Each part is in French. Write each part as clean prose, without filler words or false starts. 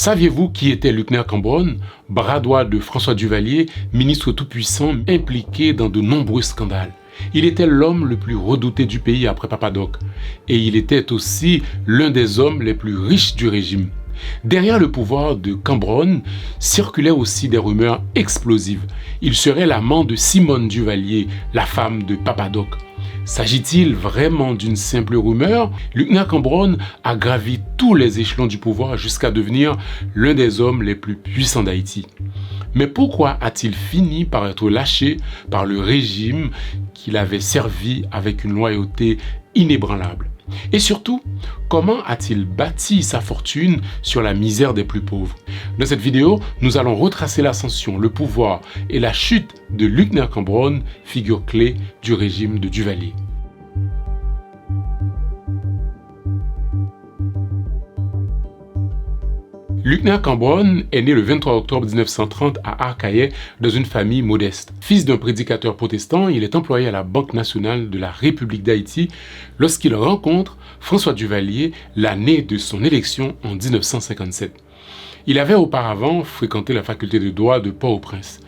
Saviez-vous qui était Luckner Cambronne, bras droit de François Duvalier, ministre tout-puissant impliqué dans de nombreux scandales? Il était l'homme le plus redouté du pays après Papa Doc, et il était aussi l'un des hommes les plus riches du régime. Derrière le pouvoir de Cambronne circulaient aussi des rumeurs explosives. Il serait l'amant de Simone Duvalier, la femme de Papa Doc. S'agit-il vraiment d'une simple rumeur? Luckner Cambronne a gravi tous les échelons du pouvoir jusqu'à devenir l'un des hommes les plus puissants d'Haïti. Mais pourquoi a-t-il fini par être lâché par le régime qu'il avait servi avec une loyauté inébranlable? Et surtout, comment a-t-il bâti sa fortune sur la misère des plus pauvres? Dans cette vidéo, nous allons retracer l'ascension, le pouvoir et la chute de Luckner Cambronne, figure clé du régime de Duvalier. Luckner Cambronne est né le 23 octobre 1930 à Arcahaie dans une famille modeste. Fils d'un prédicateur protestant, il est employé à la Banque nationale de la République d'Haïti lorsqu'il rencontre François Duvalier l'année de son élection en 1957. Il avait auparavant fréquenté la faculté de droit de Port-au-Prince.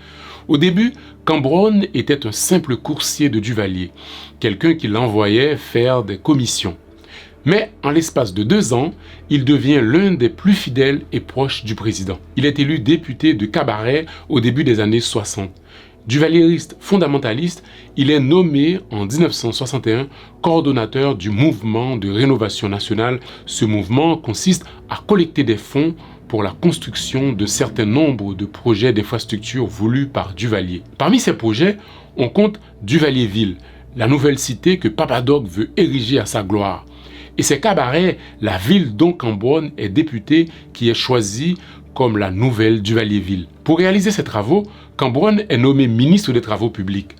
Au début, Cambronne était un simple coursier de Duvalier, quelqu'un qui l'envoyait faire des commissions. Mais en l'espace de 2 ans, il devient l'un des plus fidèles et proches du président. Il est élu député de Cabaret au début des années 60. Duvalieriste fondamentaliste, il est nommé en 1961 coordonnateur du mouvement de rénovation nationale. Ce mouvement consiste à collecter des fonds pour la construction de certains nombres de projets d'infrastructures voulus par Duvalier. Parmi ces projets, on compte Duvalierville, la nouvelle cité que Papa Doc veut ériger à sa gloire. Et c'est Cabaret, la ville dont Cambronne est député, qui est choisie comme la nouvelle Duvalierville. Pour réaliser ces travaux, Cambronne est nommé ministre des Travaux publics.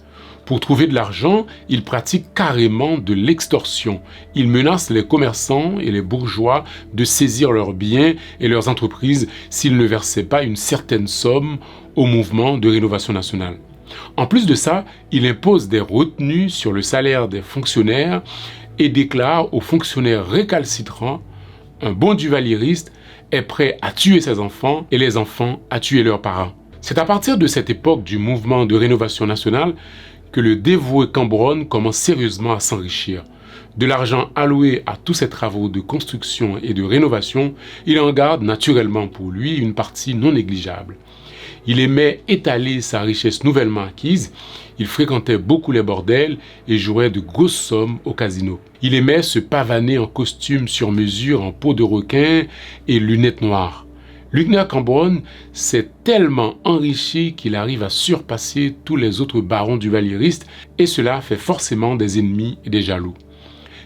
Pour trouver de l'argent, il pratique carrément de l'extorsion. Il menace les commerçants et les bourgeois de saisir leurs biens et leurs entreprises s'ils ne versaient pas une certaine somme au mouvement de rénovation nationale. En plus de ça, il impose des retenues sur le salaire des fonctionnaires et déclare aux fonctionnaires récalcitrants: un bon duvalieriste est prêt à tuer ses enfants et les enfants à tuer leurs parents. C'est à partir de cette époque du mouvement de rénovation nationale que le dévoué Cambronne commence sérieusement à s'enrichir. De l'argent alloué à tous ces travaux de construction et de rénovation, il en garde naturellement pour lui une partie non négligeable. Il aimait étaler sa richesse nouvellement acquise, il fréquentait beaucoup les bordels et jouait de grosses sommes au casino. Il aimait se pavaner en costume sur mesure en peau de requin et lunettes noires. Luckner Cambronne s'est tellement enrichi qu'il arrive à surpasser tous les autres barons duvalieristes et cela fait forcément des ennemis et des jaloux.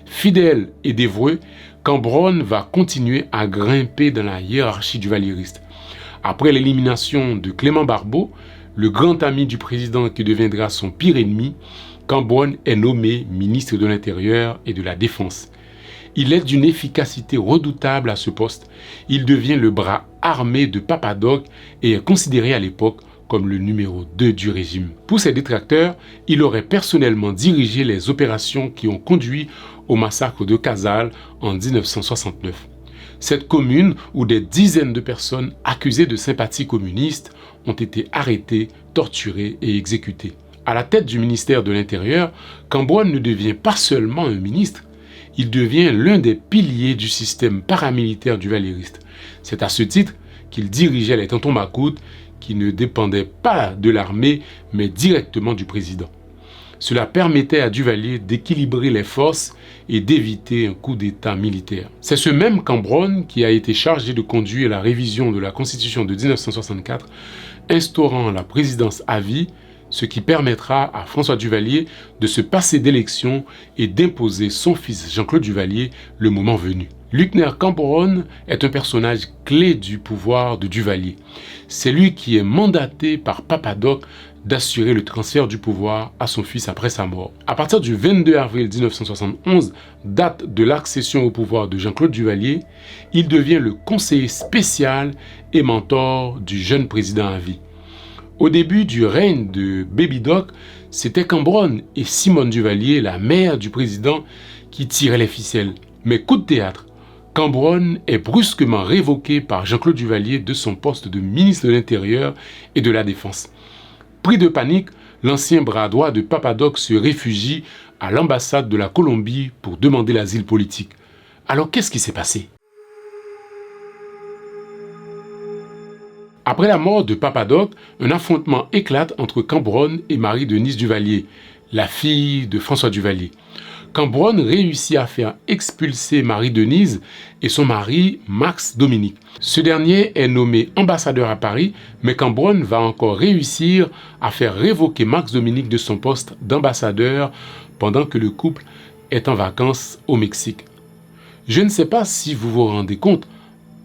Fidèle et dévoué, Cambronne va continuer à grimper dans la hiérarchie duvalieriste. Après l'élimination de Clément Barbeau, le grand ami du président qui deviendra son pire ennemi, Cambronne est nommé ministre de l'Intérieur et de la Défense. Il est d'une efficacité redoutable à ce poste. Il devient le bras armé de Papa Doc et est considéré à l'époque comme le numéro 2 du régime. Pour ses détracteurs, il aurait personnellement dirigé les opérations qui ont conduit au massacre de Casals en 1969. Cette commune où des dizaines de personnes accusées de sympathie communiste ont été arrêtées, torturées et exécutées. À la tête du ministère de l'Intérieur, Cambronne ne devient pas seulement un ministre, il devient l'un des piliers du système paramilitaire duvalieriste. C'est à ce titre qu'il dirigeait les Tontons Macoutes qui ne dépendaient pas de l'armée mais directement du président. Cela permettait à Duvalier d'équilibrer les forces et d'éviter un coup d'État militaire. C'est ce même Cambronne qui a été chargé de conduire la révision de la Constitution de 1964, instaurant la présidence à vie, ce qui permettra à François Duvalier de se passer d'élection et d'imposer son fils Jean-Claude Duvalier le moment venu. Luckner Cambronne est un personnage clé du pouvoir de Duvalier. C'est lui qui est mandaté par Papa Doc d'assurer le transfert du pouvoir à son fils après sa mort. À partir du 22 avril 1971, date de l'accession au pouvoir de Jean-Claude Duvalier, il devient le conseiller spécial et mentor du jeune président à vie. Au début du règne de Baby Doc, c'était Cambronne et Simone Duvalier, la mère du président, qui tiraient les ficelles. Mais coup de théâtre, Cambronne est brusquement révoqué par Jean-Claude Duvalier de son poste de ministre de l'Intérieur et de la Défense. Pris de panique, l'ancien bras droit de Papa-Doc se réfugie à l'ambassade de la Colombie pour demander l'asile politique. Alors qu'est-ce qui s'est passé? Après la mort de Papa-Doc, un affrontement éclate entre Cambronne et Marie-Denise Duvalier, la fille de François Duvalier. Cambronne réussit à faire expulser Marie-Denise et son mari, Max Dominique. Ce dernier est nommé ambassadeur à Paris, mais Cambronne va encore réussir à faire révoquer Max Dominique de son poste d'ambassadeur pendant que le couple est en vacances au Mexique. Je ne sais pas si vous vous rendez compte,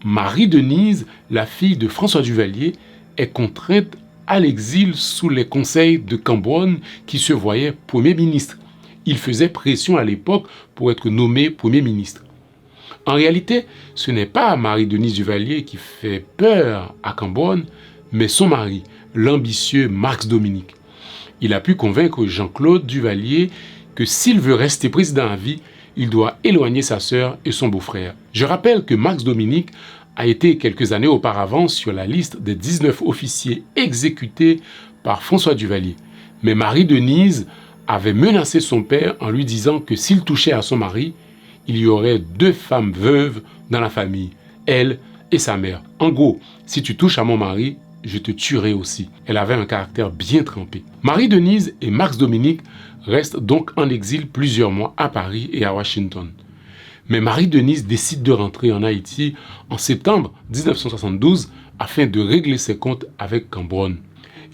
Marie-Denise, la fille de François Duvalier, est contrainte à l'exil sous les conseils de Cambronne qui se voyait Premier ministre. Il faisait pression à l'époque pour être nommé Premier ministre. En réalité, ce n'est pas Marie-Denise Duvalier qui fait peur à Cambronne, mais son mari, l'ambitieux Max Dominique. Il a pu convaincre Jean-Claude Duvalier que s'il veut rester président à vie, il doit éloigner sa sœur et son beau-frère. Je rappelle que Max Dominique a été quelques années auparavant sur la liste des 19 officiers exécutés par François Duvalier. Mais Marie-Denise avait menacé son père en lui disant que s'il touchait à son mari, il y aurait 2 femmes veuves dans la famille, elle et sa mère. En gros, si tu touches à mon mari, je te tuerai aussi. Elle avait un caractère bien trempé. Marie-Denise et Max Dominique restent donc en exil plusieurs mois à Paris et à Washington. Mais Marie-Denise décide de rentrer en Haïti en septembre 1972 afin de régler ses comptes avec Cambronne.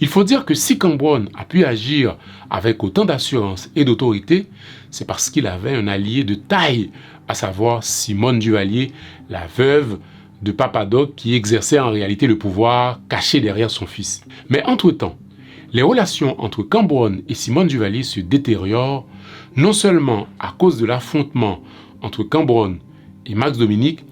Il faut dire que si Cambronne a pu agir avec autant d'assurance et d'autorité, c'est parce qu'il avait un allié de taille, à savoir Simone Duvalier, la veuve de Papa-Doc qui exerçait en réalité le pouvoir caché derrière son fils. Mais entre-temps, les relations entre Cambronne et Simone Duvalier se détériorent, non seulement à cause de l'affrontement entre Cambronne et Max Dominique,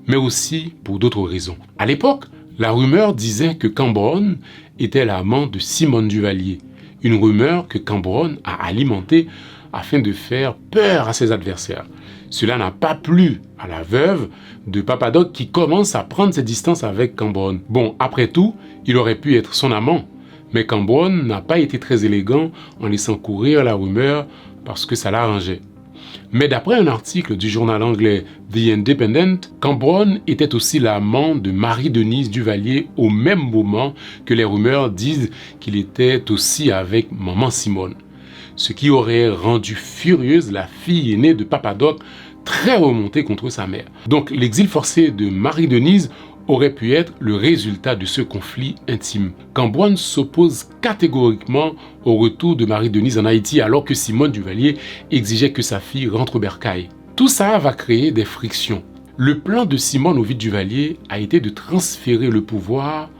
mais aussi pour d'autres raisons. À l'époque, la rumeur disait que Cambronne était l'amant de Simone Duvalier, une rumeur que Cambronne a alimentée afin de faire peur à ses adversaires. Cela n'a pas plu à la veuve de Papa-Doc qui commence à prendre ses distances avec Cambronne. Bon, après tout, il aurait pu être son amant, mais Cambronne n'a pas été très élégant en laissant courir la rumeur parce que ça l'arrangeait. Mais d'après un article du journal anglais The Independent, Cambronne était aussi l'amant de Marie-Denise Duvalier au même moment que les rumeurs disent qu'il était aussi avec maman Simone. Ce qui aurait rendu furieuse la fille aînée de Papa-Doc, très remontée contre sa mère. Donc l'exil forcé de Marie-Denise aurait pu être le résultat de ce conflit intime. Cambronne s'oppose catégoriquement au retour de Marie-Denise en Haïti alors que Simone Duvalier exigeait que sa fille rentre au bercail. Tout ça va créer des frictions. Le plan de Simone Ovid Duvalier a été de transférer le pouvoir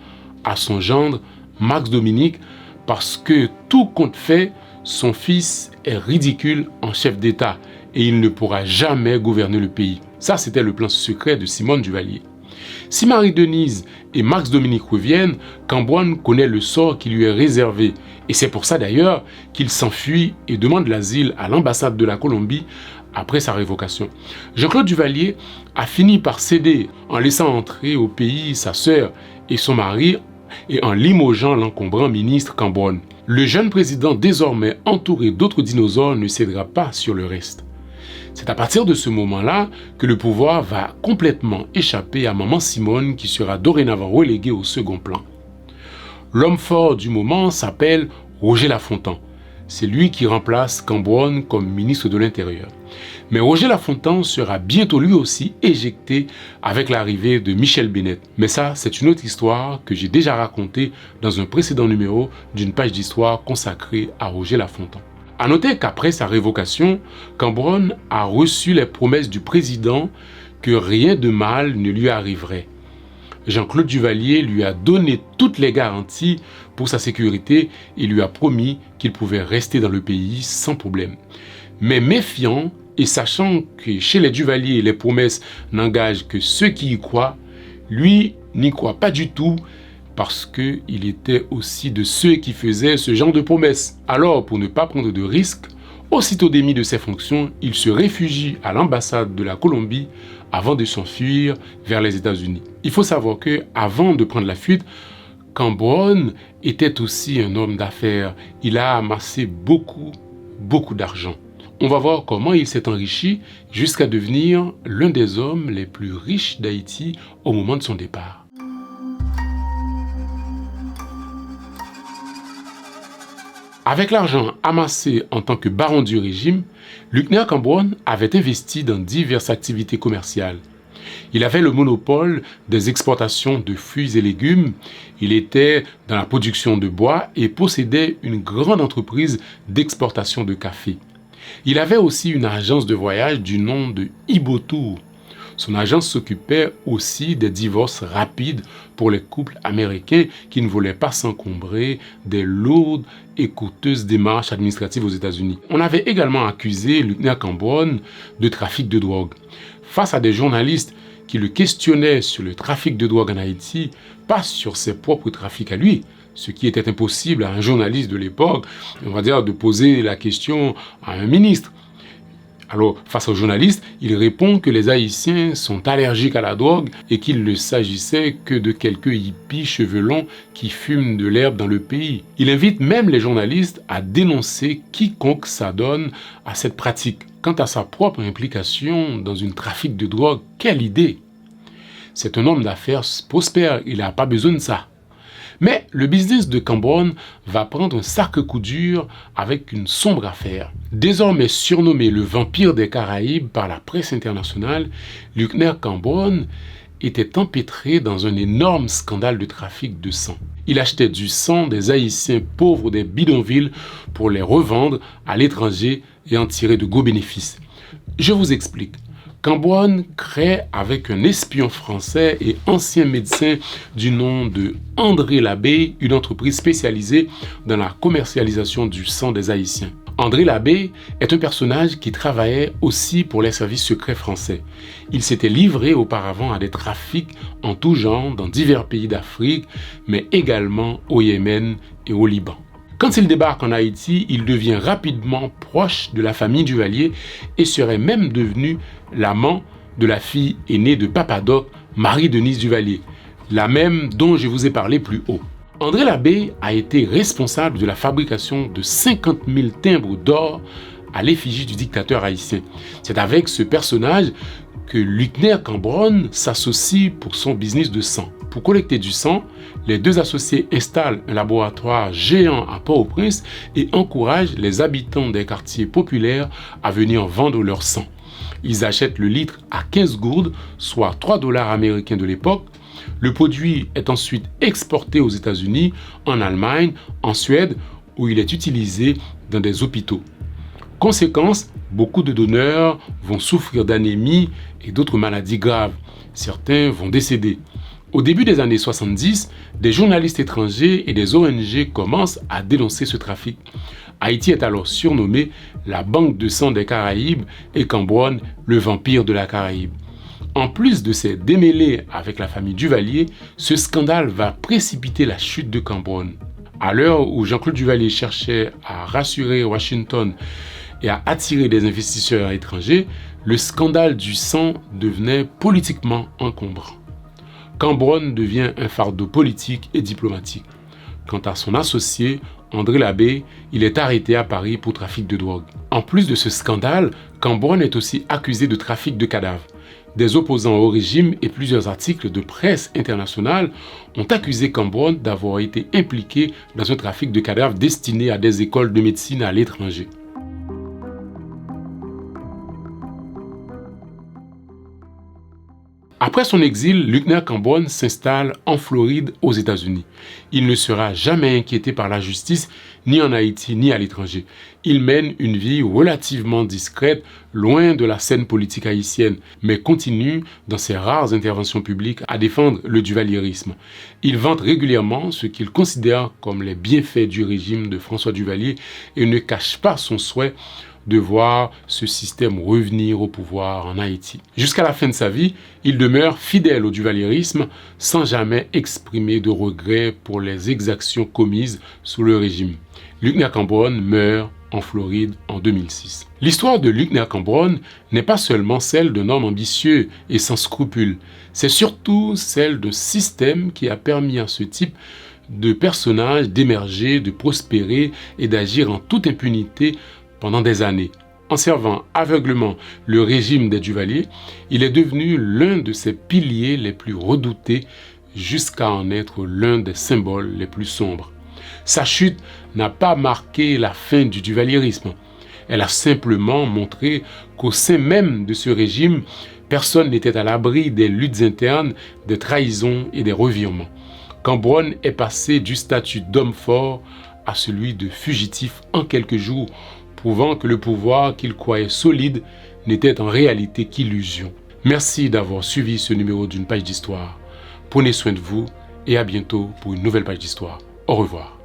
à son gendre Max Dominique parce que tout compte fait, son fils est ridicule en chef d'État et il ne pourra jamais gouverner le pays. Ça, c'était le plan secret de Simone Duvalier. Si Marie-Denise et Max Dominique reviennent, Cambronne connaît le sort qui lui est réservé. Et c'est pour ça d'ailleurs qu'il s'enfuit et demande l'asile à l'ambassade de la Colombie après sa révocation. Jean-Claude Duvalier a fini par céder en laissant entrer au pays sa sœur et son mari et en limogeant l'encombrant ministre Cambronne. Le jeune président, désormais entouré d'autres dinosaures, ne cédera pas sur le reste. C'est à partir de ce moment-là que le pouvoir va complètement échapper à maman Simone qui sera dorénavant reléguée au second plan. L'homme fort du moment s'appelle Roger Lafontaine. C'est lui qui remplace Cambronne comme ministre de l'Intérieur. Mais Roger Lafontaine sera bientôt lui aussi éjecté avec l'arrivée de Michel Bennett. Mais ça, c'est une autre histoire que j'ai déjà racontée dans un précédent numéro d'une page d'histoire consacrée à Roger Lafontaine. À noter qu'après sa révocation, Cambronne a reçu les promesses du président que rien de mal ne lui arriverait. Jean-Claude Duvalier lui a donné toutes les garanties pour sa sécurité et lui a promis qu'il pouvait rester dans le pays sans problème. Mais méfiant et sachant que chez les Duvalier, les promesses n'engagent que ceux qui y croient, lui n'y croit pas du tout parce qu'il était aussi de ceux qui faisaient ce genre de promesses. Alors, pour ne pas prendre de risques, aussitôt démis de ses fonctions, il se réfugie à l'ambassade de la Colombie avant de s'enfuir vers les États-Unis. Il faut savoir que avant de prendre la fuite, Cambronne était aussi un homme d'affaires. Il a amassé beaucoup d'argent. On va voir comment il s'est enrichi jusqu'à devenir l'un des hommes les plus riches d'Haïti au moment de son départ. Avec l'argent amassé en tant que baron du régime, Luckner Cambronne avait investi dans diverses activités commerciales. Il avait le monopole des exportations de fruits et légumes, il était dans la production de bois et possédait une grande entreprise d'exportation de café. Il avait aussi une agence de voyage du nom de Ibotour. Son agence s'occupait aussi des divorces rapides pour les couples américains qui ne voulaient pas s'encombrer des lourdes et coûteuses démarches administratives aux États-Unis. On avait également accusé Luckner Cambronne de trafic de drogue. Face à des journalistes qui le questionnaient sur le trafic de drogue en Haïti, pas sur ses propres trafics à lui, ce qui était impossible à un journaliste de l'époque, on va dire, de poser la question à un ministre. Alors, face aux journalistes, il répond que les Haïtiens sont allergiques à la drogue et qu'il ne s'agissait que de quelques hippies cheveux longs qui fument de l'herbe dans le pays. Il invite même les journalistes à dénoncer quiconque s'adonne à cette pratique. Quant à sa propre implication dans un trafic de drogue, quelle idée! C'est un homme d'affaires prospère, il n'a pas besoin de ça. Mais le business de Cambronne va prendre un sacré coup dur avec une sombre affaire. Désormais surnommé le vampire des Caraïbes par la presse internationale, Luckner Cambronne était empêtré dans un énorme scandale de trafic de sang. Il achetait du sang des Haïtiens pauvres des bidonvilles pour les revendre à l'étranger et en tirer de gros bénéfices. Je vous explique. Cambronne crée avec un espion français et ancien médecin du nom de André Labbé une entreprise spécialisée dans la commercialisation du sang des Haïtiens. André Labbé est un personnage qui travaillait aussi pour les services secrets français. Il s'était livré auparavant à des trafics en tout genre dans divers pays d'Afrique, mais également au Yémen et au Liban. Quand il débarque en Haïti, il devient rapidement proche de la famille Duvalier et serait même devenu l'amant de la fille aînée de Papa Doc, Marie-Denise Duvalier, la même dont je vous ai parlé plus haut. André Labbé a été responsable de la fabrication de 50 000 timbres d'or à l'effigie du dictateur haïtien. C'est avec ce personnage que Luckner Cambronne s'associe pour son business de sang. Pour collecter du sang, les deux associés installent un laboratoire géant à Port-au-Prince et encouragent les habitants des quartiers populaires à venir vendre leur sang. Ils achètent le litre à 15 gourdes, soit 3 dollars américains de l'époque. Le produit est ensuite exporté aux États-Unis, en Allemagne, en Suède, où il est utilisé dans des hôpitaux. Conséquence, beaucoup de donneurs vont souffrir d'anémie et d'autres maladies graves. Certains vont décéder. Au début des années 70, des journalistes étrangers et des ONG commencent à dénoncer ce trafic. Haïti est alors surnommé la Banque de sang des Caraïbes et Cambronne le vampire de la Caraïbe. En plus de ces démêlés avec la famille Duvalier, ce scandale va précipiter la chute de Cambronne. À l'heure où Jean-Claude Duvalier cherchait à rassurer Washington et à attirer des investisseurs étrangers, le scandale du sang devenait politiquement encombrant. Cambronne devient un fardeau politique et diplomatique. Quant à son associé, André Labbé, il est arrêté à Paris pour trafic de drogue. En plus de ce scandale, Cambronne est aussi accusé de trafic de cadavres. Des opposants au régime et plusieurs articles de presse internationale ont accusé Cambronne d'avoir été impliqué dans un trafic de cadavres destiné à des écoles de médecine à l'étranger. Après son exil, Luckner Cambronne s'installe en Floride aux États-Unis. Il ne sera jamais inquiété par la justice, ni en Haïti, ni à l'étranger. Il mène une vie relativement discrète, loin de la scène politique haïtienne, mais continue, dans ses rares interventions publiques, à défendre le duvalierisme. Il vante régulièrement ce qu'il considère comme les bienfaits du régime de François Duvalier et ne cache pas son souhait de voir ce système revenir au pouvoir en Haïti. Jusqu'à la fin de sa vie, il demeure fidèle au duvalierisme sans jamais exprimer de regrets pour les exactions commises sous le régime. Luckner Cambronne meurt en Floride en 2006. L'histoire de Luc Ner-Cambronne n'est pas seulement celle d'un homme ambitieux et sans scrupules, c'est surtout celle d'un système qui a permis à ce type de personnage d'émerger, de prospérer et d'agir en toute impunité pendant des années. En servant aveuglement le régime des Duvalier, il est devenu l'un de ses piliers les plus redoutés jusqu'à en être l'un des symboles les plus sombres. Sa chute n'a pas marqué la fin du duvalierisme. Elle a simplement montré qu'au sein même de ce régime, personne n'était à l'abri des luttes internes, des trahisons et des revirements. Cambronne est passé du statut d'homme fort à celui de fugitif en quelques jours, prouvant que le pouvoir qu'il croyait solide n'était en réalité qu'illusion. Merci d'avoir suivi ce numéro d'une page d'histoire. Prenez soin de vous et à bientôt pour une nouvelle page d'histoire. Au revoir.